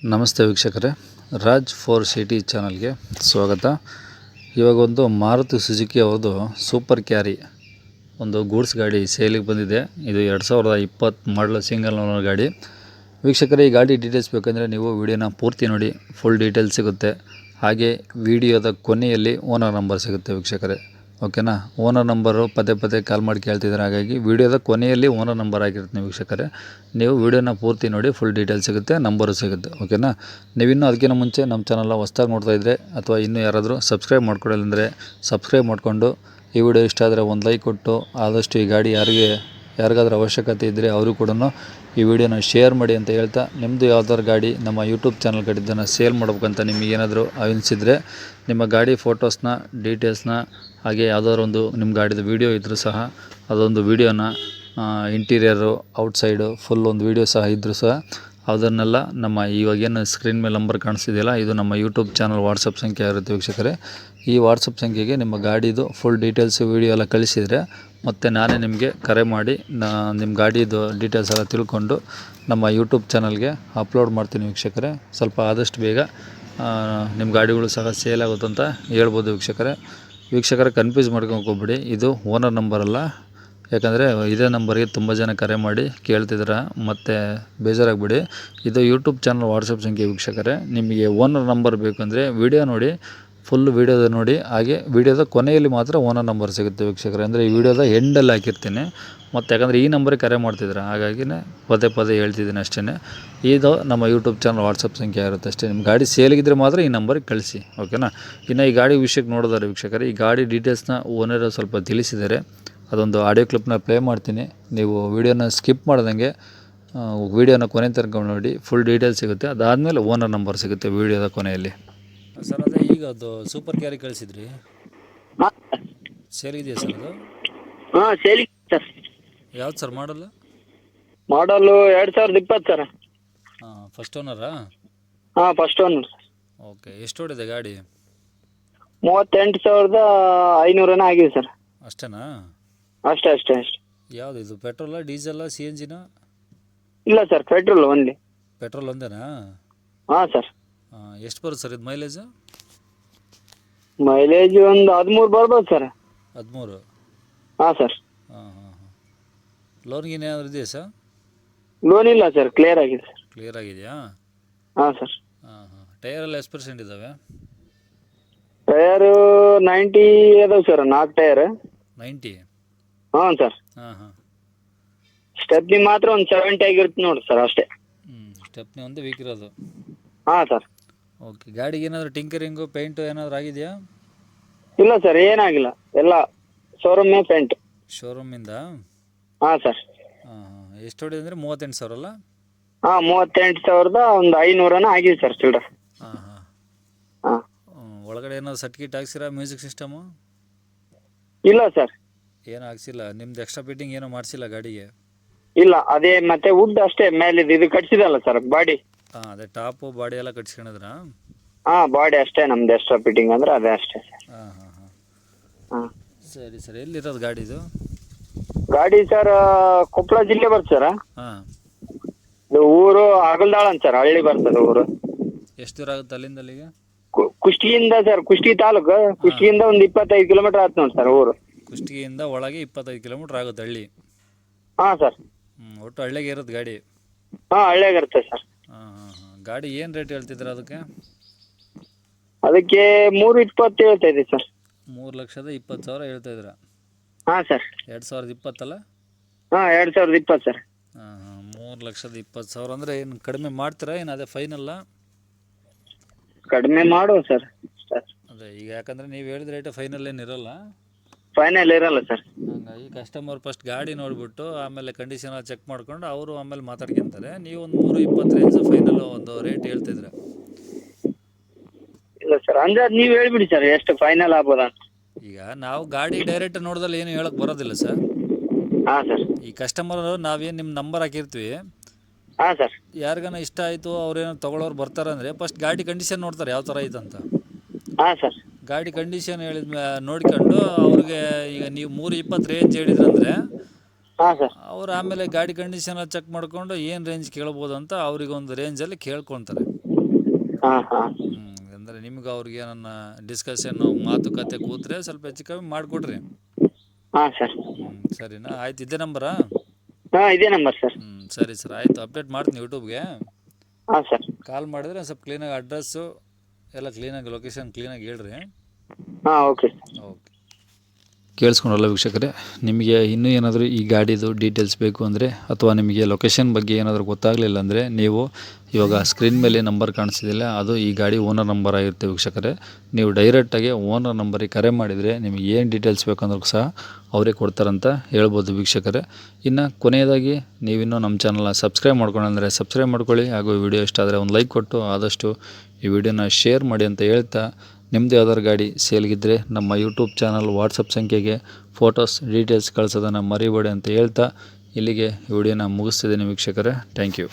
ನಮಸ್ತೆ ವೀಕ್ಷಕರೇ, Raj four city ಚಾನಲ್ಗೆ ಸ್ವಾಗತ. ಇವಾಗ ಒಂದು ಮಾರುತಿ ಸುಜುಕಿ ಅವ್ರದ್ದು ಸೂಪರ್ ಕ್ಯಾರಿ ಒಂದು ಗೂಡ್ಸ್ ಗಾಡಿ ಸೇಲಿಗೆ ಬಂದಿದೆ. ಇದು 2020 ಮಾಡಲ್ ಸಿಂಗಲ್ ಓನರ್ ಗಾಡಿ. ವೀಕ್ಷಕರೇ, ಈ ಗಾಡಿ ಡೀಟೇಲ್ಸ್ ಬೇಕಂದರೆ ನೀವು ವಿಡಿಯೋನ ಪೂರ್ತಿ ನೋಡಿ, ಫುಲ್ ಡೀಟೇಲ್ಸ್ ಸಿಗುತ್ತೆ. ಹಾಗೆ ವಿಡಿಯೋದ ಕೊನೆಯಲ್ಲಿ ಓನರ್ ನಂಬರ್ ಸಿಗುತ್ತೆ ವೀಕ್ಷಕರೇ, ಓಕೆನಾ. ಓನರ್ ನಂಬರು ಪದೇ ಕಾಲ್ ಮಾಡಿ ಕೇಳ್ತಿದ್ದಾರೆ, ಹಾಗಾಗಿ ವಿಡಿಯೋದ ಕೊನೆಯಲ್ಲಿ ಓನರ್ ನಂಬರ್ ಆಗಿರುತ್ತೆ ವೀಕ್ಷಕರೇ. ನೀವು ವಿಡಿಯೋನ ಪೂರ್ತಿ ನೋಡಿ, ಫುಲ್ ಡೀಟೇಲ್ಸ್ ಸಿಗುತ್ತೆ, ನಂಬರು ಸಿಗುತ್ತೆ, ಓಕೆನಾ. ನೀವಿನ್ನೂ ಅದಕ್ಕಿಂತ ಮುಂಚೆ ನಮ್ಮ ಚಾನಲ್ನ ಹೊಸ್ದಾಗಿ ನೋಡ್ತಾ ಇದ್ದರೆ ಅಥವಾ ಇನ್ನೂ ಯಾರಾದರೂ ಸಬ್ಸ್ಕ್ರೈಬ್ ಮಾಡ್ಕೊಳ್ಳಿಲ್ಲ ಸಬ್ಸ್ಕ್ರೈಬ್ ಮಾಡಿಕೊಂಡು ಈ ವಿಡಿಯೋ ಇಷ್ಟ ಆದರೆ ಒಂದು ಲೈಕ್ ಕೊಟ್ಟು, ಆದಷ್ಟು ಈ ಗಾಡಿ ಯಾರಿಗಾದ್ರೂ ಅವಶ್ಯಕತೆ ಇದ್ದರೆ ಅವರು ಕೂಡ ಈ ವಿಡಿಯೋನ ಶೇರ್ ಮಾಡಿ ಅಂತ ಹೇಳ್ತಾ, ನಿಮ್ಮದು ಯಾವ್ದಾದ್ರು ಗಾಡಿ ನಮ್ಮ ಯೂಟ್ಯೂಬ್ ಚಾನಲ್ ಕಡೆದನ್ನು ಸೇಲ್ ಮಾಡ್ಬೇಕಂತ ನಿಮಗೆ ಏನಾದರೂ ಅನಿಸಿದರೆ ನಿಮ್ಮ ಗಾಡಿ ಫೋಟೋಸ್ನ ಡೀಟೇಲ್ಸ್ನ ಹಾಗೆ ಯಾವುದಾದ್ರು ಒಂದು ನಿಮ್ಮ ಗಾಡಿದು ವೀಡಿಯೋ ಇದ್ದರೂ ಸಹ ಅದೊಂದು ವೀಡಿಯೋನ ಇಂಟೀರಿಯರು ಔಟ್ಸೈಡು ಫುಲ್ ಒಂದು ವೀಡಿಯೋ ಸಹ ಇದ್ದರೂ ಸಹ ಅದನ್ನೆಲ್ಲ ನಮ್ಮ ಇವಾಗೇನು ಸ್ಕ್ರೀನ್ ಮೇಲೆ ನಂಬರ್ ಕಾಣಿಸ್ತಿದೆಯಲ್ಲ, ಇದು ನಮ್ಮ ಯೂಟ್ಯೂಬ್ ಚಾನಲ್ ವಾಟ್ಸಪ್ ಸಂಖ್ಯೆ ಆಗಿರುತ್ತೆ ವೀಕ್ಷಕರೇ. ಈ ವಾಟ್ಸಪ್ ಸಂಖ್ಯೆಗೆ ನಿಮ್ಮ ಗಾಡಿದು ಫುಲ್ ಡೀಟೇಲ್ಸು ವೀಡಿಯೋ ಎಲ್ಲ ಕಳಿಸಿದರೆ ಮತ್ತು ನಾನೇ ನಿಮಗೆ ಕರೆ ಮಾಡಿ ನಿಮ್ಮ ಗಾಡಿದು ಡೀಟೇಲ್ಸ್ ಎಲ್ಲ ತಿಳ್ಕೊಂಡು ನಮ್ಮ ಯೂಟ್ಯೂಬ್ ಚಾನಲ್ಗೆ ಅಪ್ಲೋಡ್ ಮಾಡ್ತೀನಿ ವೀಕ್ಷಕರೇ. ಸ್ವಲ್ಪ ಆದಷ್ಟು ಬೇಗ ನಿಮ್ಮ ಗಾಡಿಗಳು ಸಹ ಸೇಲ್ ಆಗುತ್ತೆ ಅಂತ ಹೇಳ್ಬೋದು ವೀಕ್ಷಕರೇ. ಕನ್ಫ್ಯೂಸ್ ಮಾಡ್ಕೊಂಡ್ಕೋಗ್ಬಿಡಿ, ಇದು ಓನರ್ ನಂಬರ್ ಅಲ್ಲ. ಯಾಕಂದರೆ ಇದೇ ನಂಬರ್ಗೆ ತುಂಬ ಜನ ಕರೆ ಮಾಡಿ ಕೇಳ್ತಿದ್ದೀರ, ಮತ್ತು ಬೇಜಾರಾಗ್ಬಿಡಿ. ಇದು ಯೂಟ್ಯೂಬ್ ಚಾನಲ್ ವಾಟ್ಸಪ್ ಸಂಖ್ಯೆ ವೀಕ್ಷಕರೇ. ನಿಮಗೆ ಓನರ್ ನಂಬರ್ ಬೇಕಂದರೆ ವಿಡಿಯೋ ನೋಡಿ, ಫುಲ್ ವೀಡಿಯೋದ ನೋಡಿ, ಹಾಗೆ ವೀಡಿಯೋದ ಕೊನೆಯಲ್ಲಿ ಮಾತ್ರ ಓನರ್ ನಂಬರ್ ಸಿಗುತ್ತೆ ವೀಕ್ಷಕರೇ. ಅಂದರೆ ಈ ವಿಡಿಯೋದ ಎಂಡಲ್ಲಿ ಹಾಕಿರ್ತೀನಿ, ಮತ್ತು ಯಾಕಂದರೆ ಈ ನಂಬರಿಗೆ ಕರೆ ಮಾಡ್ತಿದ್ದೀರ, ಹಾಗಾಗಿನೇ ಪದೇ ಹೇಳ್ತಿದ್ದೀನಿ ಅಷ್ಟೇ. ಇದು ನಮ್ಮ ಯೂಟ್ಯೂಬ್ ಚಾನಲ್ ವಾಟ್ಸಪ್ ಸಂಖ್ಯೆ ಇರುತ್ತೆ ಅಷ್ಟೇ. ನಿಮ್ಮ ಗಾಡಿ ಸೇಲಿಗಿದ್ರೆ ಮಾತ್ರ ಈ ನಂಬರಿಗೆ ಕಳಿಸಿ, ಓಕೆನಾ. ಇನ್ನು ಈ ಗಾಡಿ ವಿಷಯಕ್ಕೆ ನೋಡಿದಾರೆ ವೀಕ್ಷಕರೇ, ಈ ಗಾಡಿ ಡೀಟೇಲ್ಸ್ನ ಓನರ್ ಸ್ವಲ್ಪ ತಿಳಿಸಿದ್ದಾರೆ. ಅದೊಂದು ಆಡಿಯೋ ಕ್ಲಿಪ್ನ ಪ್ಲೇ ಮಾಡ್ತೀನಿ, ನೀವು ವೀಡಿಯೋನ ಸ್ಕಿಪ್ ಮಾಡ್ದಂಗೆ ವೀಡಿಯೋನ ಕೊನೆ ತನಕ ನೋಡಿ, ಫುಲ್ ಡೀಟೇಲ್ಸ್ ಸಿಗುತ್ತೆ. ಅದಾದಮೇಲೆ ಓನರ್ ನಂಬರ್ ಸಿಗುತ್ತೆ ವೀಡಿಯೋದ ಕೊನೆಯಲ್ಲಿ. ಸರ್, ಅದೇ ಈಗ ಅದು ಸೂಪರ್ ಕ್ಯಾರಿ ಕಳಿಸಿದ್ರಿ, ಸೇಲಿದೆಯಾ ಸರ್ ಅದು? ಹಾಂ, ಸೇಲಿ ಸರ್. ಯಾವ್ದು ಸರ್ ಮಾಡಲ್ಲ? ಮಾಡಲು 2020 ಸರ್. ಹಾಂ, ಫಸ್ಟ್ ಓನರಾ? ಹಾಂ, ಫಸ್ಟ್ ಓನರ್. ಓಕೆ, ಎಷ್ಟು ಓಡಿದೆ ಗಾಡಿ? 38,500 ಆಗಿದೆ ಸರ್. ಅಷ್ಟೇನಾ? ಅಷ್ಟೇ. ಯಾವುದು ಇದು, ಪೆಟ್ರೋಲಾ ಡೀಸೆಲ್ಲ ಸಿ ಎನ್ ಜಿನ? ಇಲ್ಲ ಸರ್, ಪೆಟ್ರೋಲ್ ಓನ್ಲಿ. ಪೆಟ್ರೋಲ್ ಒಂದೇನಾ? ಹಾಂ ಸರ್. ಎಷ್ಟು ಬರುತ್ತೆ ಸರ್ ಇದು ಮೈಲೇಜು? ಮೈಲೇಜ್ ಒಂದು 13 ಬರ್ಬೋದು ಸರ್. 13? ಹಾಂ ಸರ್. ಹಾಂ. ಲೋನ್ಗೆ ಏನಾದರೂ ಇದೆಯಾ ಸರ್? ಲೋನ್ ಇಲ್ಲ ಸರ್, ಕ್ಲಿಯರ್ ಆಗಿದೆ ಸರ್. ಕ್ಲಿಯರ್ ಆಗಿದೆಯಾ? ಹಾಂ ಸರ್. ಹಾಂ. ಟೈರೆಲ್ಲ ಎಷ್ಟು ಪರ್ಸೆಂಟ್ ಇದ್ದಾವೆ? ಟಯರು 90 ಅದಾವೆ ಸರ್, 4 ಟಯರ್. 90? ಹಾಂ ಸರ್. ಹಾಂ. ಸ್ಟೆಪ್ನಿ ಮಾತ್ರ ಒಂದು 70 ಆಗಿರುತ್ತೆ ನೋಡಿ ಸರ್, ಅಷ್ಟೇ. ಸ್ಟೆಪ್ನಿ ಒಂದೇ ವೀಕ್ ಇರೋದು? ಹಾಂ ಸರ್. ಓಕೆ, ಗಾಡಿಗೆ ಏನಾದರೂ ಟಿಂಕರಿಂಗು ಪೇಂಟು ಏನಾದರೂ ಆಗಿದೆಯಾ? ಇಲ್ಲ ಸರ್, ಏನಾಗಿಲ್ಲ, ಎಲ್ಲ ಶೋರೂಮೇ ಪೇಂಟ್. ಶೋರೂಮಿಂದ? ಹಾಂ ಸರ್. ಹಾಂ. ಎಷ್ಟು ಹೊಡಿದೆ ಅಂದರೆ 38,000 ಅಲ್ಲ? ಹಾಂ, 38,500 ಆಗಿದೆ ಸರ್ ಚಿಲ್ಡ್ರ. ಹಾಂ. ಹಾಂ. ಒಳಗಡೆ ಏನಾದ್ರು ಸರ್ಟಿಫಿಕೇಟ್ ಹಾಕ್ಸಿರಾ? ಮ್ಯೂಸಿಕ್ ಸಿಸ್ಟಮು ಇಲ್ಲ ಸರ್. ಏನು ಹಾಕ್ಸಿಲ್ಲ? ನಿಮ್ದು ಎಕ್ಸ್ಟ್ರಾ ಫಿಟ್ಟಿಂಗ್ ಏನೂ ಮಾಡಿಸಿಲ್ಲ ಗಾಡಿಗೆ? ಇಲ್ಲ, ಅದೇ ಮತ್ತೆ ವುಡ್ ಅಷ್ಟೇ ಮೇಲೆ ಇದು ಕಟ್ಸಿದಲ್ಲ ಸರ್, ಬಾಡಿ. ಹಾಂ, ಅದೇ ಟಾಪು ಬಾಡಿ ಎಲ್ಲ ಕಟ್ಸ್ಕೊಂಡಿದ್ರಾ? ಹಾಂ, ಬಾಡಿ ಅಷ್ಟೇ ನಮ್ದು ಎಕ್ಸ್ಟ್ರಾ ಫಿಟ್ಟಿಂಗ್ ಅಂದ್ರೆ ಅದೇ ಅಷ್ಟೇ ಸರ್. ಹಾಂ. ಸರಿ. ಎಲ್ಲಿರೋದು ಗಾಡಿದು? ಗಾಡಿ ಸರ್ ಕೊಪ್ಪಳ ಜಿಲ್ಲೆ ಬರ್ತದೆ ಸರ್. ಹಾಂ. ಇದು ಊರು ಅಗಲ್ದಾಳ ಅಂತ ಸರ್, ಹಳ್ಳಿ ಬರ್ತದೆ ಊರು. ಎಷ್ಟು ದೂರ ಆಗುತ್ತೆ ಅಲ್ಲಿಂದ ಅಲ್ಲಿಗೆ? ಕುಷ್ಟಗಿಯಿಂದ ಸರ್, ಕುಷ್ಟಗಿ ತಾಲೂಕು. ಕುಷ್ಟಗಿಯಿಂದ ಒಂದು 25 ಕಿಲೋಮೀಟರ್ ಆಯ್ತು ನೋಡಿ ಸರ್ ಊರು. ಕುಷ್ಟಗಿಯಿಂದ ಒಳಗೆ 25 ಕಿಲೋಮೀಟ್ರ್ ಆಗುತ್ತೆ ಹಳ್ಳಿ? ಹಾಂ ಸರ್. ಒಟ್ಟು ಹಳ್ಳಿಗೆ ಇರೋದು ಗಾಡಿ? ಹಾಂ, ಹಳ್ಳಿಯಾಗ ಇರುತ್ತೆ ಸರ್. ಹಾಂ. ಗಾಡಿ ಏನು ರೇಟ್ ಹೇಳ್ತಿದ್ರೆ ಅದಕ್ಕೆ? ಅದಕ್ಕೆ 320 ಹೇಳ್ತಾ ಇದೆ ಸರ್. 3,20,000 ಹೇಳ್ತಾ ಇದ್ದೀರಾ? ಹಾಂ ಸರ್. 2020 ಅಲ್ಲ? ಹಾಂ, 2020 ಸರ್. ಹಾಂ. 3,20,000 ಅಂದರೆ ಏನು ಕಡಿಮೆ ಮಾಡ್ತೀರಾ, ಏನು ಅದೇ ಫೈನಲ್ಲ? ಕಡಿಮೆ ಮಾಡುವ ಸರ್. ಅದೇ ಈಗ ಯಾಕಂದರೆ ನೀವು ಹೇಳಿದ ರೇಟ್ ಫೈನಲ್ ಏನು ಇರೋಲ್ಲ? ಫೈನಲ್ ಇರಲ್ಲ ಸರ್. ಹಂಗಾಗಿ ಕಸ್ಟಮರ್ ಫಸ್ಟ್ ಗಾಡಿ ನೋಡಿಬಿಟ್ಟು ಆಮೇಲೆ ಕಂಡೀಷನ್ ಚೆಕ್ ಮಾಡ್ಕೊಂಡು ಅವರು ಆಮೇಲೆ ಮಾತಾಡ್ಕೊಂತಾರೆ. ನೀವು ಒಂದು 320 ರೇಂಜ್ ಫೈನಲ್ ಒಂದು ರೇಟ್ ಹೇಳ್ತಿದ್ರೆ? ಇಲ್ಲ ಸರ್, ಅಂದಾಜು ನೀವು ಹೇಳ್ಬಿಡಿ ಸರ್, ಎಷ್ಟು ಫೈನಲ್ ಆಗ್ಬೋದ ಅಂತ. ಈಗ ನಾವು ಗಾಡಿ ಡೈರೆಕ್ಟ್ ನೋಡ್ದಲ್ಲಿ ಏನು ಹೇಳಕ್ಕೆ ಬರೋದಿಲ್ಲ ಸರ್. ಹಾಂ ಸರ್. ಈ ಕಸ್ಟಮರ್ ನಾವೇನು ನಿಮ್ಮ ನಂಬರ್ ಹಾಕಿರ್ತೀವಿ, ಹಾಂ ಸರ್. ಯಾರಿಗಾನ ಇಷ್ಟ ಆಯಿತು ಅವ್ರೇನೋ ತೊಗೊಳೋರು ಬರ್ತಾರೆ ಅಂದರೆ ಫಸ್ಟ್ ಗಾಡಿ ಕಂಡೀಷನ್ ನೋಡ್ತಾರೆ ಯಾವ ಥರ ಐತಂತ. ಹಾಂ ಸರ್. ಗಾಡಿ ಕಂಡೀಷನ್ ನೋಡ್ಕೊಂಡು ಅವ್ರಿಗೆ ಈಗ ನೀವು 320 ರೇಂಜ್ ಹೇಳಿದ್ರಂದರೆ ಹಾಂ ಸರ್. ಅವ್ರು ಆಮೇಲೆ ಗಾಡಿ ಕಂಡೀಷನ್ ಚೆಕ್ ಮಾಡ್ಕೊಂಡು ಏನು ರೇಂಜ್ ಕೇಳ್ಬೋದು ಅಂತ ಅವ್ರಿಗೆ ಒಂದು ರೇಂಜಲ್ಲಿ ಕೇಳ್ಕೊತಾರೆ. ಹಾಂ ಹಾಂ ಅಂದರೆ ನಿಮ್ಗೆ ಅವ್ರಿಗೆ ನನ್ನ ಡಿಸ್ಕಷನ್ ಮಾತುಕತೆ ಕೂತ್ರೆ ಸ್ವಲ್ಪ ಹೆಚ್ಚು ಕಮ್ಮಿ ಮಾಡಿಕೊಡ್ರಿ. ಹಾಂ ಸರ್. ಸರಿನಾ, ಆಯ್ತು. ಇದೇ ನಂಬರಾ? ಹಾಂ ಇದೇ ನಂಬರ್ ಸರ್. ಸರಿ ಸರ್, ಆಯಿತು. ಅಪ್ಡೇಟ್ ಮಾಡ್ತೀನಿ ಯೂಟ್ಯೂಬ್ಗೆ. ಹಾಂ ಸರ್. ಕಾಲ್ ಮಾಡಿದ್ರೆ ಸ್ವಲ್ಪ ಕ್ಲೀನಾಗಿ ಅಡ್ರೆಸ್ಸು ಎಲ್ಲ ಕ್ಲೀನಾಗಿ ಲೊಕೇಶನ್ ಕ್ಲೀನಾಗಿ ಹೇಳ್ರಿ. ಹಾಂ ಓಕೆ. ಓಕೆ, ಕೇಳಿಸ್ಕೊಂಡಲ್ಲ ವೀಕ್ಷಕರೇ, ನಿಮಗೆ ಇನ್ನೂ ಏನಾದರೂ ಈ ಗಾಡಿದು ಡೀಟೇಲ್ಸ್ ಬೇಕು ಅಂದರೆ ಅಥವಾ ನಿಮಗೆ ಲೊಕೇಶನ್ ಬಗ್ಗೆ ಏನಾದರೂ ಗೊತ್ತಾಗಲಿಲ್ಲ ಅಂದರೆ ನೀವು ಇವಾಗ ಸ್ಕ್ರೀನ್ ಮೇಲೆ ನಂಬರ್ ಕಾಣಿಸ್ತಿದಿಲ್ಲ, ಅದು ಈ ಗಾಡಿ ಓನರ್ ನಂಬರ್ ಆಗಿರುತ್ತೆ ವೀಕ್ಷಕರೇ. ನೀವು ಡೈರೆಕ್ಟಾಗಿ ಓನರ್ ನಂಬರಿಗೆ ಕರೆ ಮಾಡಿದರೆ ನಿಮಗೆ ಏನು ಡೀಟೇಲ್ಸ್ ಬೇಕಂದ್ರೂ ಸಹ ಅವರೇ ಕೊಡ್ತಾರಂತ ಹೇಳ್ಬೋದು ವೀಕ್ಷಕರೇ. ಇನ್ನು ಕೊನೆಯದಾಗಿ ನೀವಿನ್ನೂ ನಮ್ಮ ಚಾನಲ್ನ ಸಬ್ಸ್ಕ್ರೈಬ್ ಮಾಡ್ಕೊಂಡ್ರೆ ಸಬ್ಸ್ಕ್ರೈಬ್ ಮಾಡ್ಕೊಳ್ಳಿ, ಹಾಗೂ ವಿಡಿಯೋ ಇಷ್ಟ ಆದರೆ ಒಂದು ಲೈಕ್ ಕೊಟ್ಟು ಆದಷ್ಟು ಈ ವಿಡಿಯೋನ ಶೇರ್ ಮಾಡಿ ಅಂತ ಹೇಳ್ತಾ, ನಿಮ್ಮದು ಯಾವ್ದಾದ್ರು ಗಾಡಿ ಸೇಲ್ಗಿದ್ದರೆ ನಮ್ಮ ಯೂಟ್ಯೂಬ್ ಚಾನಲ್ ವಾಟ್ಸಪ್ ಸಂಖ್ಯೆಗೆ ಫೋಟೋಸ್ ಡೀಟೇಲ್ಸ್ ಕಳಿಸೋದನ್ನು ಮರಿಬೇಡಿ ಅಂತ ಹೇಳ್ತಾ ಇಲ್ಲಿಗೆ ಈ ವಿಡಿಯೋನ ಮುಗಿಸ್ತಿದ್ದೀನಿ ವೀಕ್ಷಕರೇ. Thank you.